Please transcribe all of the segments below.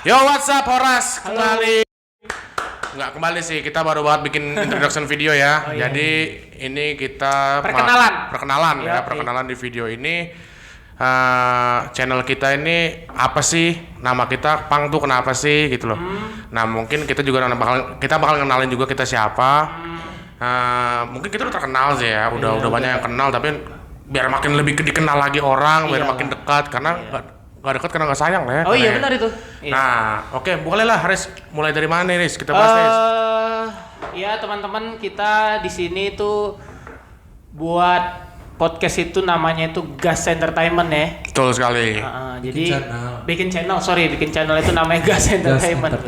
Yo, what's up Horas? Halo. Kembali. Nggak kembali sih, kita baru banget bikin introduction video ya. Oh, iya. Jadi ini kita Perkenalan. perkenalan di video ini. Channel kita ini apa sih? Nama kita Pang tuh kenapa sih gitu loh. Nah, mungkin kita juga bakal kenalin juga kita siapa. Mungkin kita udah terkenal sih ya, udah banyak yang kenal, tapi biar makin lebih dikenal lagi orang, biar makin dekat karena nggak dekat karena nggak sayang lah ya. Oh iya benar itu. Iya. Nah, oke, boleh lah Riz, mulai dari mana nih Riz? Kita bahas Riz. Ya teman-teman, kita di sini tuh buat podcast itu namanya itu Gas Entertainment ya. Betul sekali. Jadi bikin channel itu namanya Gas Entertainment.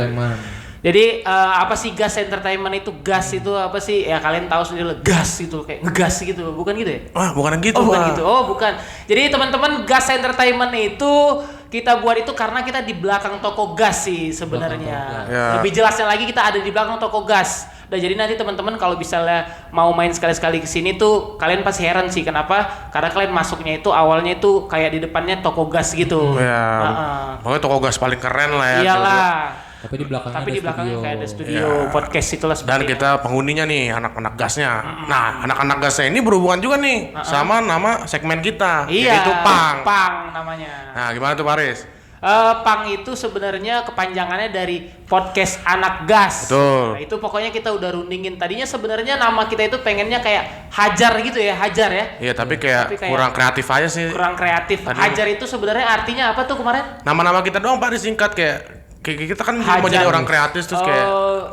Jadi apa sih Gas Entertainment itu? Gas itu apa sih? Ya kalian tahu sendiri lah, gas itu kayak ngegas gitu, bukan gitu ya? Bukan gitu. Oh, bukan gitu. Oh, bukan. Jadi teman-teman, Gas Entertainment itu kita buat itu karena kita di belakang toko gas sih sebenarnya. Ya. Lebih jelasnya lagi, kita ada di belakang toko gas. Nah, jadi nanti teman-teman kalau misalnya mau main sekali-sekali ke sini tuh kalian pasti heran sih kenapa? Karena kalian masuknya itu awalnya itu kayak di depannya toko gas gitu. Ya. Pokoknya toko gas paling keren lah ya. Iyalah. Tapi di belakangnya kayak ada studio podcast itulah Dan seperti kita penghuninya nih, anak-anak gasnya. Nah, anak-anak gasnya ini berhubungan juga nih sama nama segmen kita. Iya, Yaitu Pang. Pang namanya. Nah, gimana tuh Paris? Pang itu sebenarnya kepanjangannya dari podcast anak gas. Betul. Nah, itu pokoknya kita udah rundingin. Tadinya sebenarnya nama kita itu pengennya kayak Hajar gitu ya, Hajar ya. Iya, tapi kayak kurang kreatif aja sih. Kurang kreatif. Hajar itu sebenarnya artinya apa tuh kemarin? Nama-nama kita doang Paris singkat kayak kita kan mau jadi orang kreatif terus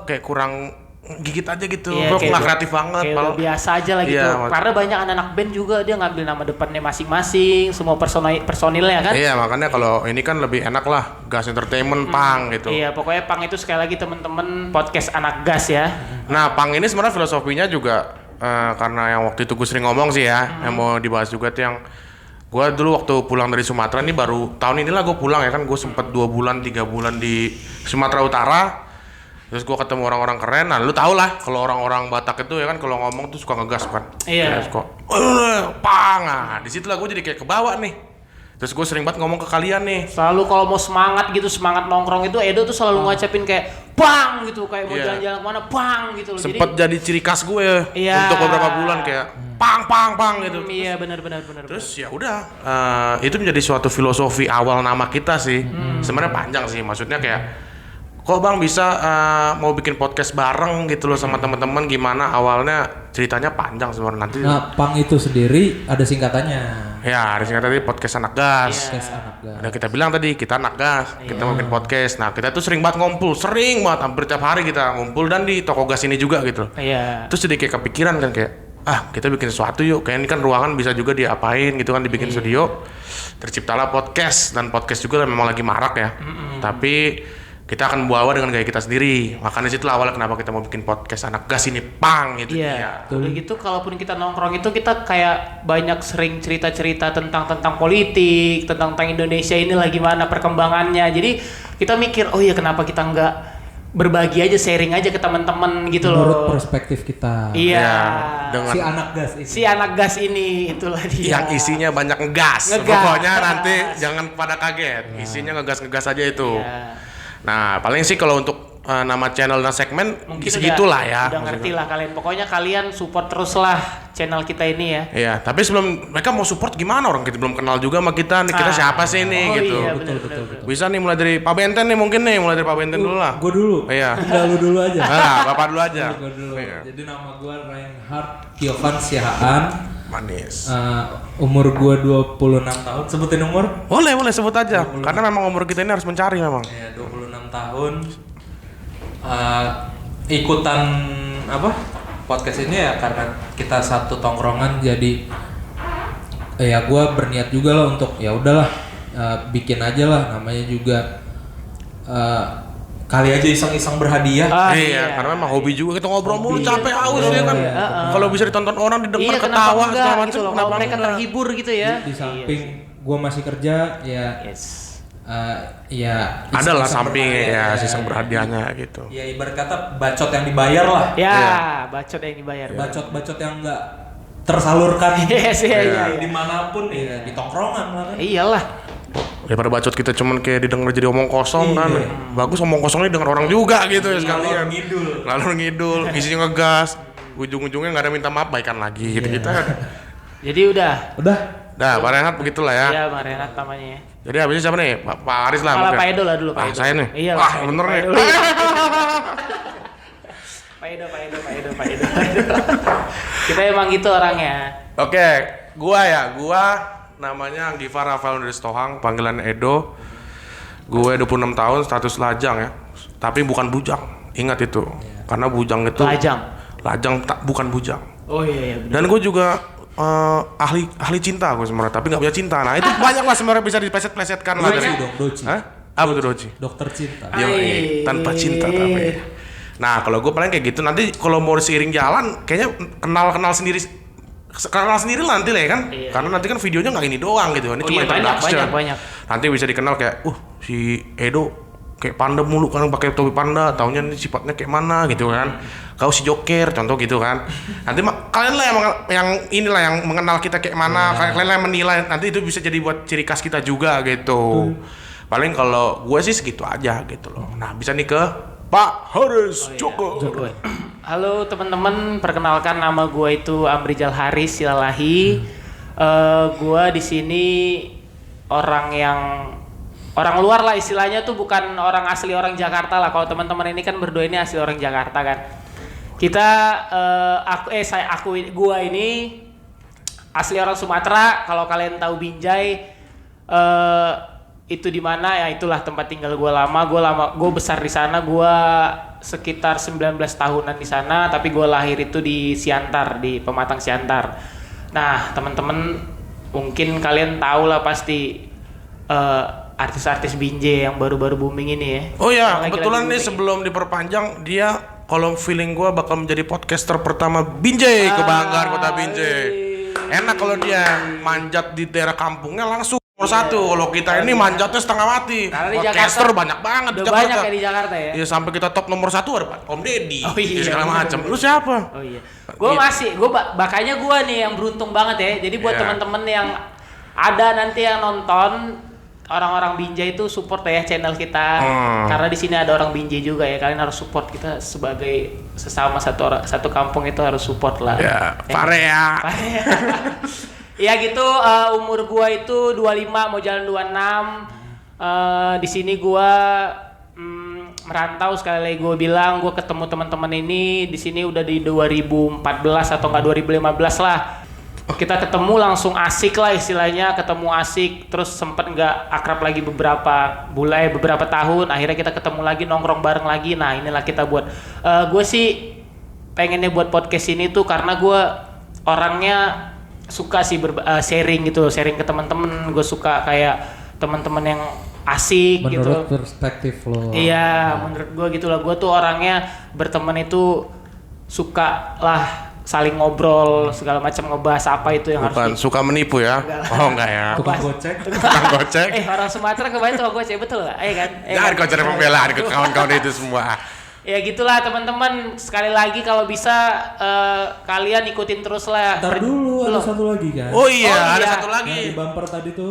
kayak kurang gigit aja gitu. Iya, Gue nggak kreatif banget. Kayak udah biasa aja lah gitu. Karena banyak anak-anak band juga dia ngambil nama depannya masing-masing, semua personilnya kan. Iya, makanya kalau ini kan lebih enak lah, Gas Entertainment Pang gitu. Iya, pokoknya Pang itu sekali lagi teman-teman podcast anak gas ya. Nah, Pang ini sebenarnya filosofinya juga karena yang waktu itu gue sering ngomong sih ya, yang mau dibahas juga tuh yang gue dulu waktu pulang dari Sumatera ini baru tahun inilah gue pulang ya kan, gue sempet 2 bulan 3 bulan di Sumatera Utara. Terus gue ketemu orang-orang keren. Nah, lu tau lah kalau orang-orang Batak itu ya kan kalau ngomong tuh suka ngegas kan. Iya. Terus kok Pang. Nah, disitulah gue jadi kayak kebawa nih. Terus gue sering banget ngomong ke kalian nih. Selalu kalau mau semangat gitu, semangat nongkrong itu Edo tuh selalu ngucapin kayak Bang gitu, kayak mau jalan-jalan kemana Bang gitu loh. Sempet jadi ciri khas gue untuk beberapa bulan kayak Pang gitu. Iya benar. Terus ya udah itu menjadi suatu filosofi awal nama kita sih. Sebenarnya panjang sih, maksudnya kayak kok Bang bisa mau bikin podcast bareng gitu loh sama teman-teman, gimana awalnya ceritanya panjang sebenarnya nanti. Nah, Pang itu sendiri ada singkatannya. Ya, ada singkatan tadi podcast anak gas. Podcast anak gas. Ada kita bilang tadi kita anak gas, kita mau bikin podcast. Nah, kita tuh sering banget ngumpul, hampir tiap hari kita ngumpul dan di toko gas ini juga gitu. Iya. Terus jadi kayak kepikiran kan kayak kita bikin sesuatu yuk, kayak ini kan ruangan bisa juga diapain gitu kan, dibikin studio. Terciptalah podcast, dan podcast juga memang lagi marak ya. Tapi kita akan bawa dengan gaya kita sendiri. Makanya situlah awalnya kenapa kita mau bikin podcast anak gas ini Pang gitu. Iya. Udah gitu kalaupun kita nongkrong itu kita kayak banyak sering cerita-cerita tentang politik, tentang Indonesia ini lagi mana perkembangannya. Jadi kita mikir, oh iya kenapa kita nggak berbagi aja, sharing aja ke teman-teman gitu loh. Menurut perspektif kita. Iya. Dengan si anak gas ini itulah dia. yang isinya banyak ngegas. Pokoknya nanti jangan pada kaget. Isinya ngegas aja itu. Iya. Nah, paling sih kalau untuk nama channel dan segmen mungkin segitulah ya. Udah ngerti lah kalian. Pokoknya kalian support terus lah channel kita ini ya. Iya, tapi sebelum mereka mau support gimana, orang kita belum kenal juga sama kita nih. Kita siapa sih nih gitu. Iya, betul. Bisa nih mulai dari Pak Benten nih mungkin nih, mulai dari Pak Benten dulu lah. Gue dulu. Iya. Lu dulu aja. Nah, Bapak dulu aja. Gue dulu. Iya. Jadi nama gue Reinhard Kiovan Sihaan. Manis. Umur gue 26 tahun. Sebutin umur? Boleh sebut aja. Karena memang umur kita ini harus mencari memang. Ya, 26 tahun. Ikutan podcast ini ya karena kita satu tongkrongan, jadi ya gue berniat juga lah untuk ya udahlah bikin aja lah, namanya juga kali aja iseng-iseng berhadiah. Iya, karena memang hobi juga, kita ngobrol mulu capek haus ya kan. Kalau bisa ditonton orang, didengar Iya, ketawa segala macam, gitu loh. Kalau mereka terhibur gitu ya. Di samping gue masih kerja ya. Ya adalah samping ya siseng berhadiahnya gitu. Ya ibarat kata bacot yang dibayar lah. Ya, bacot yang dibayar. Bacot-bacot yang enggak tersalurkan. Iya. Dimanapun ya, di tongkrongan lah kan. Iyalah. Daripada bacot kita cuman kayak didengar jadi omong kosong kan. Bagus omong kosongnya denger orang juga gitu ya sekalian. Ngalor ngidul, isinya ngegas. Ujung-ujungnya nggak ada minta maaf baikan lagi gitu kita. Jadi udah. Nah, Pak Renat begitulah ya. Iya, Pak Renat namanya ya. Jadi habisnya siapa nih? Pak Aris lah. Pak Edo lah dulu, Pak Edo. Saya nih. Iya, wah, Pak Edo, bener Pak nih. Edo. Pak Edo. Kita emang gitu orangnya. Oke, gua namanya Giva Rafael dari Stohang, panggilan Edo. Gue 26 tahun, status lajang ya. Tapi bukan bujang. Ingat itu. Karena bujang itu Lajang bukan bujang. Oh iya bener. Dan gue juga ahli cinta gue sebenarnya, tapi nggak punya cinta. Nah itu banyak lah sebenarnya bisa dipleset-plesetkan lah dari. Doci. Hah? Apa tuh Doci? Dokter cinta. Tanpa cinta tapi. Nah kalau gue paling kayak gitu. Nanti kalau mau seiring jalan, kayaknya kenal sendiri lah nanti lah ya kan. Iya. Karena nanti kan videonya nggak ini doang gitu. Ini cuma introduction. Banyak. Nanti bisa dikenal kayak, si Edo kayak panda mulu kan pakai topi panda, taunya ini sifatnya kayak mana gitu kan. Kau si Joker contoh gitu kan. Nanti kalian lah yang inilah yang mengenal kita kayak mana, kalian lah yang menilai. Nanti itu bisa jadi buat ciri khas kita juga gitu. Paling kalau gue sih segitu aja gitu loh. Nah, bisa nih ke Pak Haris Joko. Halo teman-teman, perkenalkan nama gue itu Amrijal Haris Silalahi. Gue di sini orang luar lah istilahnya tuh, bukan orang asli orang Jakarta lah. Kalau teman-teman ini kan berdua ini asli orang Jakarta kan. Gua ini asli orang Sumatera. Kalau kalian tahu Binjai itu di mana ya, itulah tempat tinggal gue lama. Gue besar di sana. Gue sekitar 19 tahunan di sana, tapi gue lahir itu di Siantar, di Pematang Siantar. Nah, teman-teman mungkin kalian tahu lah pasti artis-artis Binjai yang baru-baru booming ini ya. Oh ya, kebetulan nih sebelum diperpanjang, dia kalau feeling gue bakal menjadi podcaster pertama Binjai, kebanggaan kota Binjai. Enak kalau dia manjat di daerah kampungnya langsung nomor satu. Kalau kita ini manjatnya setengah mati. Podcaster banyak banget di Jakarta. Banyak ya di Jakarta ya. Ya sampai kita top nomor 1 ada Pak Om Deddy. Oh iya. Segala macam. Lu siapa? Oh iya. Makanya gue nih yang beruntung banget ya. Jadi buat teman-teman yang ada nanti yang nonton, orang-orang Binjai itu support ya channel kita. Karena di sini ada orang Binjai juga ya. Kalian harus support kita sebagai sesama satu kampung, itu harus support lah. Ya, pare ya. Ya gitu, umur gua itu 25 mau jalan 26. Di sini gua merantau, sekali lagi gua bilang, gua ketemu teman-teman ini di sini udah di 2014 atau enggak 2015 lah. Kita ketemu langsung asik lah istilahnya, ketemu asik, terus sempet nggak akrab lagi beberapa tahun, akhirnya kita ketemu lagi, nongkrong bareng lagi. Nah inilah kita buat, gue sih pengennya buat podcast ini tuh karena gue orangnya suka sih sharing gitu, sharing ke teman-teman. Gue suka kayak teman-teman yang asik gitu. Menurut perspektif lo. Iya, menurut gue gitu lah. Gue tuh orangnya berteman itu suka lah saling ngobrol segala macam, ngebahas apa itu yang Bukan harus suka menipu ya? Enggak ya. Tukang gocek. Tukang gocek. Orang Sumatera kebanyakan tukang gocek, betul nggak? Kan? Jangan kau cari pembelaan ke kawan-kawan itu semua. Ya gitulah teman-teman, sekali lagi kalau bisa kalian ikutin terus lah. Ntar dulu ada satu lagi kan. Oh iya, ada satu lagi. Nah, di bumper tadi tuh.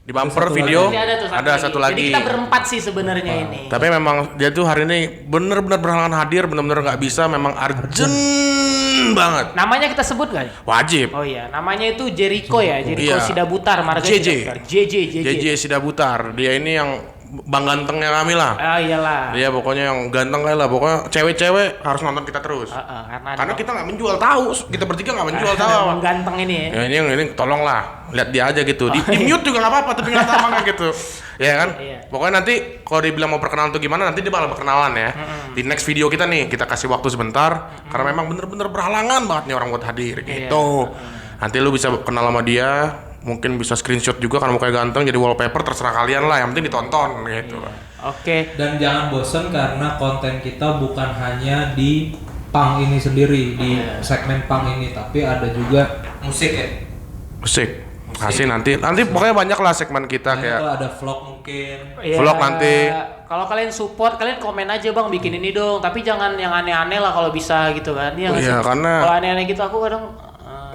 Di bumper video ada satu lagi. Jadi kita berempat sih sebenarnya ini. Tapi memang dia tuh hari ini bener-bener berhalangan hadir, bener-bener nggak bisa, memang urgent banget. Namanya kita sebut nggak? Wajib. Oh iya, namanya itu Jericho ya, Jericho Sidabutar, marga JJ Sidabutar. Dia ini yang bang gantengnya kami lah. Ah iyalah. Dia pokoknya yang ganteng kayak lah. Pokoknya cewek-cewek harus nonton kita terus. Karena kita nggak menjual tahu. Kita bertiga nggak menjual tahu. Ganteng ini ya. Ini tolonglah lihat dia aja gitu. Di mute juga nggak apa-apa, tapi nggak tahu gitu. Ya kan? Iya. Pokoknya nanti kalau dibilang mau perkenalan tuh gimana, nanti dia bakal perkenalan ya. Di next video kita nih, kita kasih waktu sebentar. Karena memang bener-bener berhalangan banget nih orang buat hadir gitu. Nanti lu bisa kenal sama dia. Mungkin bisa screenshot juga karena mukanya ganteng, jadi wallpaper terserah kalian lah, yang penting ditonton gitu. Oke. Dan jangan bosen karena konten kita bukan hanya di punk ini sendiri, di segmen punk ini, tapi ada juga musik ya. Musik. Kasih nanti pokoknya banyak lah segmen kita kayak ada vlog mungkin. Vlog nanti. Kalau kalian support, kalian komen aja bang, bikin ini dong, tapi jangan yang aneh-aneh lah kalau bisa gitu kan. Iya, karena kalau aneh-aneh gitu aku kadang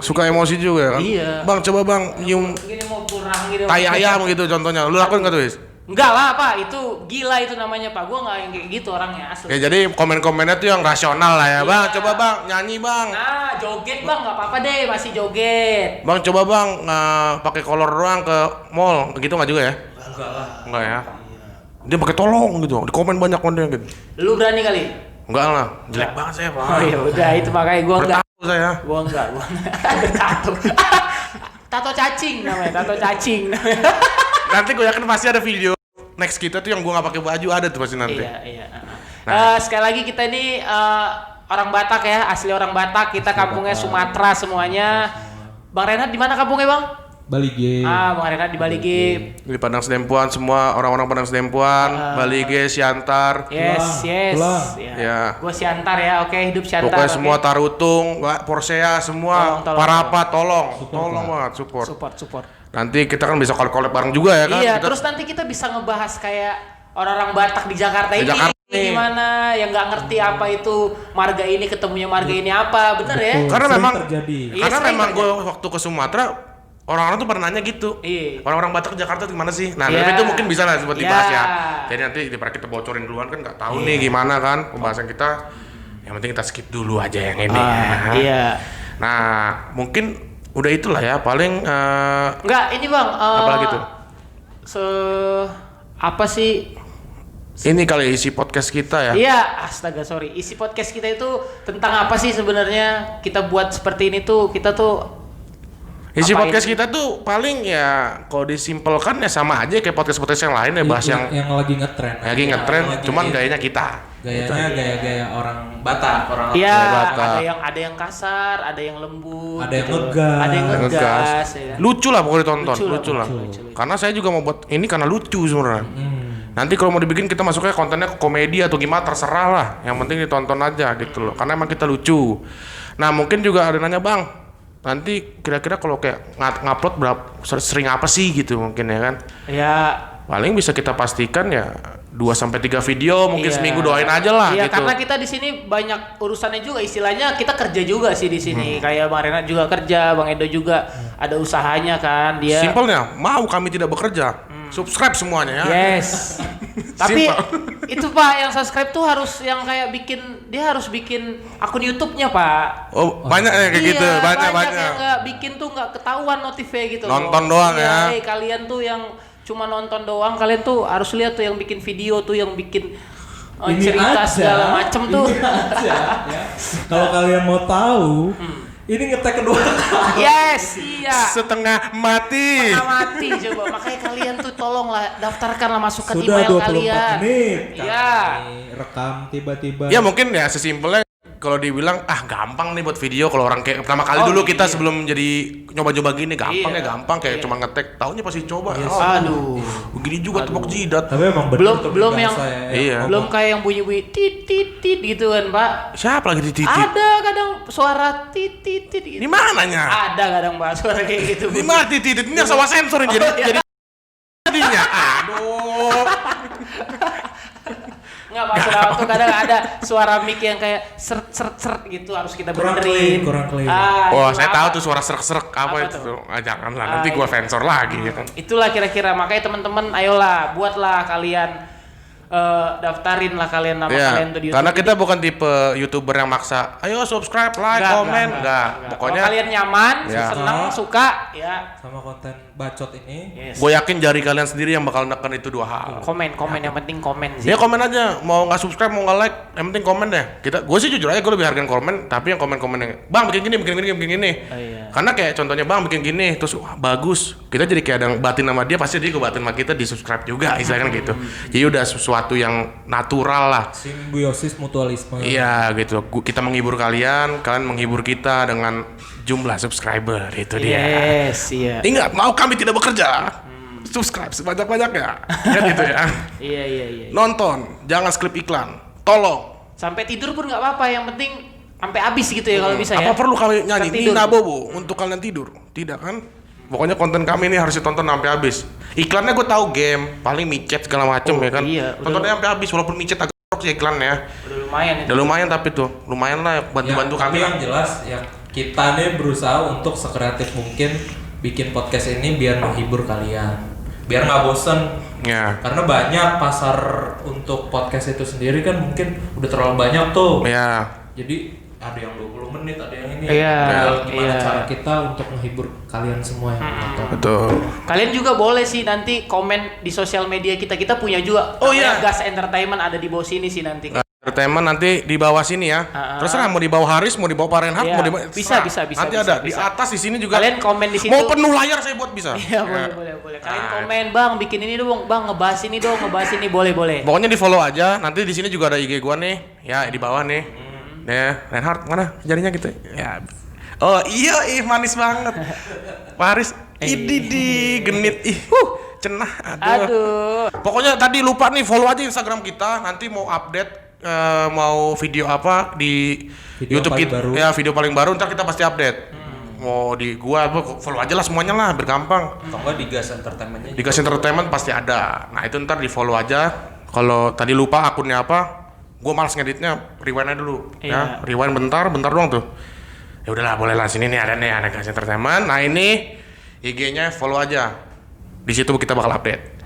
suka emosi juga kan. Iya. Bang coba bang nyium. Gini mau serang gitu. tai ayam gitu contohnya. Lu lakuin nggak tuh, Is? Enggak lah Pak, itu gila itu namanya Pak. Gua nggak yang kayak gitu orangnya asli. Ya jadi komen-komennya tuh yang rasional lah ya. Bang, coba Bang nyanyi Bang. Nah, joget Bang, nggak apa-apa deh, masih joget. Bang coba Bang pakai kolor doang ke mall. Gitu nggak juga ya? Enggak lah. Enggak ya. Dia pakai tolong gitu. Di komen banyak konten gitu. Lu berani kali? Enggak lah, jelek banget saya, Pak. Oh ya udah itu makanya gua enggak. Bertato saya. Gua enggak. Ada tato. Tato cacing namanya, tato cacing. Nanti gue yakin pasti ada video next kita tuh yang gue nggak pakai baju ada tuh pasti nanti. Iya. Sekali lagi kita ini orang Batak ya, asli orang Batak. Kita kampungnya Sumatera semuanya. Bang Renat di mana kampungnya Bang? Balige. Bang Renat di Balige. Di Padang Sedempuan semua orang-orang Padang Sedempuan, Balige, Siantar. Yes. Ya. Gue Siantar ya, oke hidup Siantar. Pokoknya semua Tarutung, Porsea semua, Tolong. Parapat tolong banget support. Support. Nanti kita kan bisa collab bareng juga ya kan? Iya, Kita- terus nanti kita bisa ngebahas kayak orang-orang Batak di Jakarta Di ini Jakarta nih. gimana yang nggak ngerti apa itu marga ini ketemunya marga ini apa, bener ya? Karena Sering memang terjadi. Iya, karena sering memang gue terjadi. waktu ke Sumatera orang-orang tuh pernah nanya gitu. Iya. Orang-orang Batak ke Jakarta tuh gimana sih? Nah, Iya. tapi itu mungkin bisa lah buat dibahas Iya. ya. Jadi nanti daripada kita bocorin duluan kan nggak tahu nih gimana kan pembahasan kita. Yang penting kita skip dulu aja yang ini. ya. Iya. Nah, mungkin udah itulah ya paling Enggak, ini Bang. Apalagi tuh? Apa sih? ini kali isi podcast kita ya. Iya, astaga sorry. Isi podcast kita itu tentang apa sih sebenarnya? Kita buat seperti ini tuh kita tuh Isi apa podcast ini? kita tuh paling ya kalau disimpelkan ya sama aja kayak podcast-podcast yang lain ya bahas yang lagi ngetren. lagi ngetren, Lagi cuman gitu. gayanya kita. Gayanya gaya-gaya orang Batak, orang Iya, Batak. ada yang kasar, ada yang lembut, Ada yang gitu. ngegas. Ada yang ngegas, ya. Lucu lah pokoknya ditonton, Lucu lah, lucu lah. lucu. Karena saya juga mau buat ini karena lucu sebenarnya. Nanti kalau mau dibikin kita masuknya kontennya ke komedi atau gimana terserah lah. Yang penting ditonton aja gitu loh. Karena emang kita lucu. Nah mungkin juga ada nanya Bang, nanti kira-kira kalau kayak ngupload berapa sering apa sih gitu mungkin ya kan? Ya, Paling bisa kita pastikan ya 2-3 video mungkin iya. seminggu doain aja lah Iya, gitu. karena kita di sini banyak urusannya juga, istilahnya kita kerja juga sih di sini. Kayak Bang Renat juga kerja, Bang Edo juga ada usahanya kan dia. Simpelnya, mau kami tidak bekerja, subscribe semuanya ya. Yes. Tapi Simpel. itu Pak yang subscribe tuh harus yang kayak dia harus bikin akun YouTube-nya Pak. Oh, banyak ya kayak Iya, gitu, banyak. yang nggak bikin tuh nggak ketahuan notifnya gitu. Nonton loh. doang Iya, ya. kalian tuh yang cuma nonton doang, kalian tuh harus lihat tuh yang bikin video tuh yang bikin cerita segala macem tuh. Ini aja, ya. Kalau kalian mau tahu, ini ngetek kedua kali. Yes, iya. Setengah mati. Setengah mati coba. Makanya kalian tuh tolonglah daftarkanlah masukkan Sudah email 24 kalian. menit. Iya. Kami rekam tiba-tiba. Ya mungkin ya sesimpelnya kalau dibilang gampang nih buat video kalau orang kayak pertama kali dulu kita iya. sebelum jadi nyoba-nyoba gini gampang Iya. ya gampang kayak Iya. cuma ngetek tahunya pasti coba. Oh, Aduh. begini juga tepok jidat. Tapi emang bener Belum yang Iya. belum kayak yang bunyi-bunyi tit tit tit gitu kan, Pak. Siapa lagi di titik? Ada kadang suara tit tit tit gitu. Di mananya? Ada kadang Pak suara kayak gitu. Di mana titik? Ini yang sama sensor ini Oh, iya. jadi jadinya. Aduh. Enggak maksud aku tuh kadang ada suara mic yang kayak seret seret seret gitu harus kita Kurang benerin. kurang clean. Wah, itu saya apa? tahu tuh suara serak-serak apa Apa itu tuh? tuh. Jangan lah, nanti gua iya. sensor lagi ya kan. Itulah kira-kira makanya teman-teman ayolah buatlah kalian daftarin lah kalian nama Iya, kalian tuh di YouTube. karena kita bukan tipe YouTuber yang maksa, ayo subscribe, like, komen, enggak. Pokoknya kalau kalian nyaman, Ya. seneng, suka, ya sama konten bacot ini. yes. gue yakin jari kalian sendiri yang bakal neken itu dua hal. Komen yang penting komen sih. Ya komen aja, mau nggak subscribe, mau nggak like, yang penting komen deh. Gue sih jujur aja gue lebih hargain komen, tapi yang komen-komen yang, bang bikin gini, bikin gini. Oh, iya. Karena kayak contohnya bang bikin gini, terus wah, bagus. Kita jadi kayak ada yang batin sama dia, pasti dia batin sama kita di subscribe juga, istilahnya gitu. Jadi udah sesuatu yang natural lah. Simbiosis mutualisme. Iya gitu, kita menghibur kalian, kalian menghibur kita dengan jumlah subscriber, itu dia. Yes, iya. Ingat, mau kami tidak bekerja, subscribe sebanyak-banyaknya, kan gitu ya. Iya. Nonton, jangan skip iklan, tolong. Sampai tidur pun nggak apa-apa, yang penting sampai habis gitu ya kalau bisa ya. Apa perlu kami nyanyi Tertidur. Nina Bobo untuk kalian tidur? Tidak kan? Pokoknya konten kami ini harus ditonton sampai habis. Iklannya gue tahu game, paling micet segala macem ya kan. iya, udah. Tontonnya sampai habis walaupun micet agak rock sih iklannya. Udah lumayan itu. Udah lumayan tapi tuh, lumayan lah bantu-bantu Ya, kami tapi lah. yang jelas ya kita nih berusaha untuk sekreatif mungkin bikin podcast ini biar menghibur kalian, biar nggak bosen. Ya. Karena banyak pasar untuk podcast itu sendiri kan mungkin udah terlalu banyak tuh. Ya. Jadi ada yang 20 menit, ada yang ini. Iya, Tinggal gimana iya. cara kita untuk menghibur kalian semua yang nonton. Betul. Kalian juga boleh sih nanti komen di sosial media kita. Kita punya juga. Oh, iya. Gas Entertainment ada di bawah sini sih nanti. Entertainment nanti di bawah sini ya. Terserah mau di bawah Haris, mau di bawah Pak Renhard, Iya. mau di bawah Bisa. Nanti ada di atas di sini juga. Kalian komen di situ. Mau penuh layar saya buat bisa. Iya, boleh. Kalian komen, Bang, bikin ini dong, Bang, ngebahas ini dong, ngebahas ini, boleh. Pokoknya di follow aja. Nanti di sini juga ada IG gua nih. Ya, di bawah nih. Ya, Renhard mana jarinya gitu. Ya. Oh, iya, manis banget. Pak Haris, ini genit. Cenah. Aduh. Pokoknya tadi lupa nih follow aja Instagram kita. Nanti mau update mau video apa di Video YouTube paling kita. baru. Ya, video paling baru ntar kita pasti update. Mau di gua apa follow aja lah semuanya lah, bergampang. Kalau nggak di Gas Entertainment-nya Di Gas Entertainment pasti ada. Nah, itu ntar di follow aja. Kalau tadi lupa akunnya apa, gua malas ngeditnya, rewind aja dulu. Ya, rewind bentar doang tuh. Ya udahlah, boleh lah, sini nih ada Gas Entertainment. Nah, ini IG-nya follow aja. Di situ kita bakal update.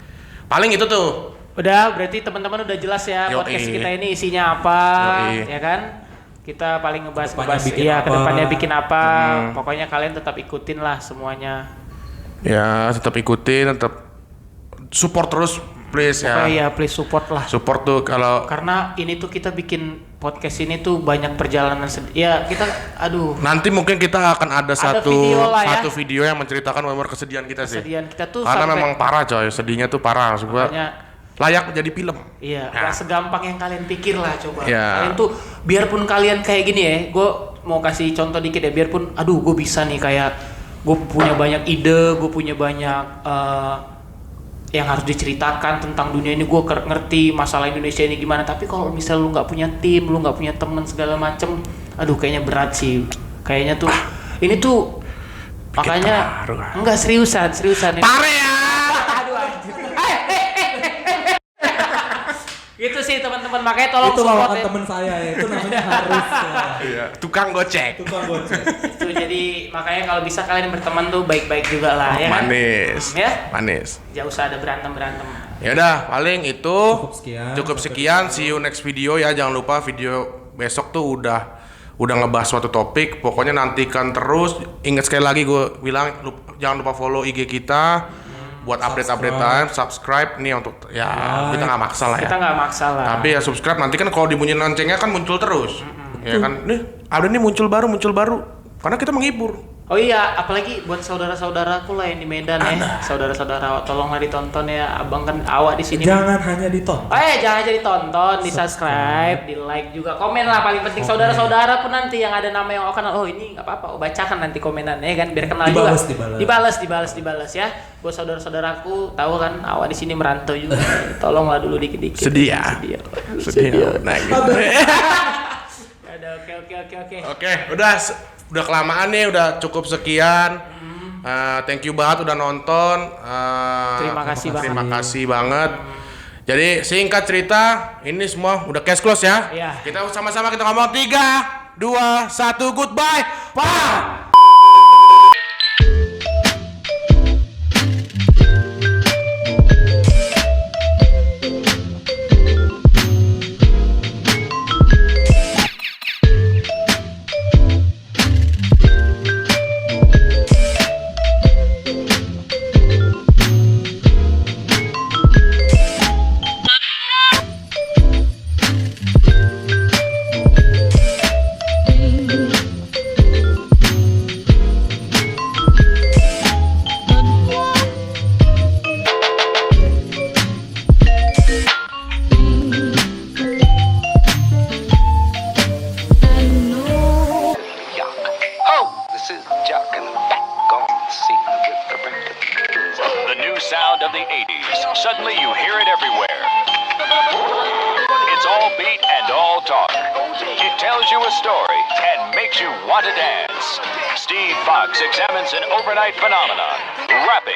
Paling itu tuh. Udah, berarti teman-teman udah jelas ya Yoi. podcast kita ini isinya apa, Yoi. ya kan? Kita paling ngebahas bikin iya, apa. kedepannya bikin apa. Pokoknya kalian tetap ikutin lah semuanya. Ya, tetap ikutin, tetap support terus please ya. Oh iya, please support lah. Support tuh kalau Karena ini tuh kita bikin podcast ini tuh banyak perjalanan ya kita nanti mungkin kita akan ada video lah ya. satu video yang menceritakan benar kesedihan kita sih. kesedihan kita tuh Karena sampai- memang parah coy, sedihnya tuh parah. Maksud gua Makanya, layak jadi film. iya, Ya. gak segampang yang kalian pikir lah coba. Ya. Kalian tuh biarpun kalian kayak gini ya, gue mau kasih contoh dikit ya, biarpun gue bisa nih kayak gue punya banyak ide, gue punya banyak yang harus diceritakan tentang dunia ini, gue ngerti masalah Indonesia ini gimana. Tapi kalau misal lu nggak punya tim, lu nggak punya teman segala macem, kayaknya berat sih. Kayaknya tuh ini tuh makanya terharu, ah. enggak seriusan ini. Pare ya. Aduh, anjir. Gitu sih teman-teman, makanya tolong itu support lawakan ya. teman saya ya, itu namanya harus Iya, tukang gocek. tukang gocek. Itu jadi makanya kalau bisa kalian berteman tuh baik-baik juga lah ya kan? Manis. Ya? Manis. Jangan usah ada berantem. Ya udah, paling itu Cukup sekian. See you next video ya. Jangan lupa video besok tuh udah ngebahas suatu topik. Pokoknya nantikan terus. Ingat sekali lagi gue bilang jangan lupa follow IG kita buat update time, subscribe nih untuk ya kita nggak maksa lah ya. Kita nggak maksa lah. Tapi ya subscribe, nanti kan kalau dibunyiin loncengnya kan muncul terus. Ya kan, nih ada nih muncul baru. Karena kita menghibur. Oh iya, apalagi buat saudara-saudaraku lah yang di Medan ya. Saudara-saudara, tolonglah ditonton ya. Abang kan awak di sini. Jangan hanya ditonton. Jangan aja ditonton, di subscribe, di like juga, komen lah paling penting. Saudara-saudara pun nanti yang ada nama yang kenal, ini nggak apa-apa, bacakan nanti komenannya ya kan, biar kenal dibalas ya. Buat saudara-saudaraku, tahu kan awak di sini merantau juga, tolonglah dulu dikit-dikit. Sedih ya. Nah, gitu. Ada oke. Oke, udah kelamaan nih, udah cukup sekian. Thank you banget udah nonton. Terima kasih banget. Jadi singkat cerita, ini semua udah case close ya. Iya. Kita sama-sama kita ngomong 3, 2, 1, goodbye. Bye. This is Jock and back on the scene with the record. The new sound of the 80s. Suddenly you hear it everywhere. It's all beat and all talk. It tells you a story and makes you want to dance. Steve Fox examines an overnight phenomenon, rapping